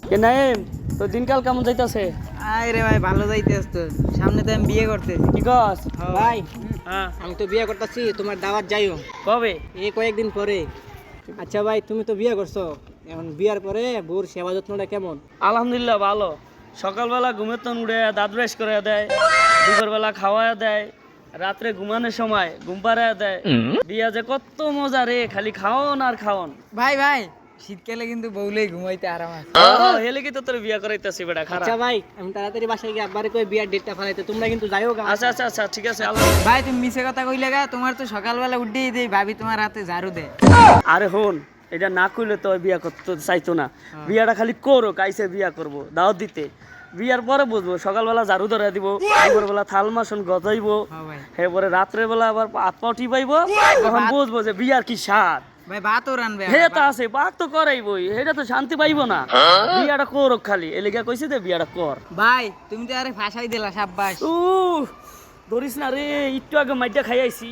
কে নাইম তো দিনকাল কেমন যাইতাছে? আয় রে ভাই, ভালো যাইতেছ তো। সামনে তো আমি বিয়ে করতেছি। কি কস? ভাই হ্যাঁ, আমি তো বিয়ে করতেছি, তোমার দাওয়াত যাইও কবে? এই কয়েকদিন পরে। আচ্ছা ভাই, তুমি তো বিয়ে করছো, এখন বিয়ার পরে বউর সেবা যত্নটা কেমন? আলহামদুলিল্লাহ ভালো। সকালবেলা ঘুমের তন উড়ে দাঁত ব্রাশ করে দেয়, দুপুরবেলা খাওয়া দেয়, রাত্রে ঘুমানোর সময় ঘুম পাড়ায় দেয়। বিয়া যে কত মজা রে, খালি খাওন আর খাওন। ভাই ভাই, শীতকালে কিন্তু বউলেই ঘুমাইতে আরাম আছে। হেলে কি তো তোর বিয়া করাইতেছি বেটা খারাপ। আচ্ছা ভাই, আমি তাড়াতাড়ি বাসায় গিয়ে আব্বারে কই বিয়ার ডেটটা ফেলাইতে, তোমরা কিন্তু যাইও গা। আচ্ছা আচ্ছা আচ্ছা ঠিক আছে আল্লাহ। ভাই তুমি মিছে কথা কইলে গা, তোমার তো সকালবেলা উঠেই দেই ভাবি তোমার রাতে ঝাড়ু দেয়। আরে হন, এটা না করলে তো বিয়া করতে চাইতো না। বিয়াটা খালি করো, কাইসে বিয়া করবো দাওয়াত দিতে। বিয়ার পরে বুঝবো, সকালবেলা ঝাড়ু ধরে দিব, দুপুরবেলা থাল বাসন গজাইবো, হ্যাঁ ভাই। এরপরে রাত্রের বেলা আবার হাত পা টিপাইবো, তখন বুঝবো যে বিয়ার কি স্বাদ। ভাই ভাতও রানবে। হে তো আছে, বাঘ তো করাইবই, এটা তো শান্তি পাইবো না। বিয়াটা করো খালি, এলিগা কইছে যে বিয়াটা কর। ভাই তুমি তো আরে ফাঁসাই দিলা, সাব্বাস। ধরিস না রে, একটু আগে মাইটা খাই আইছি।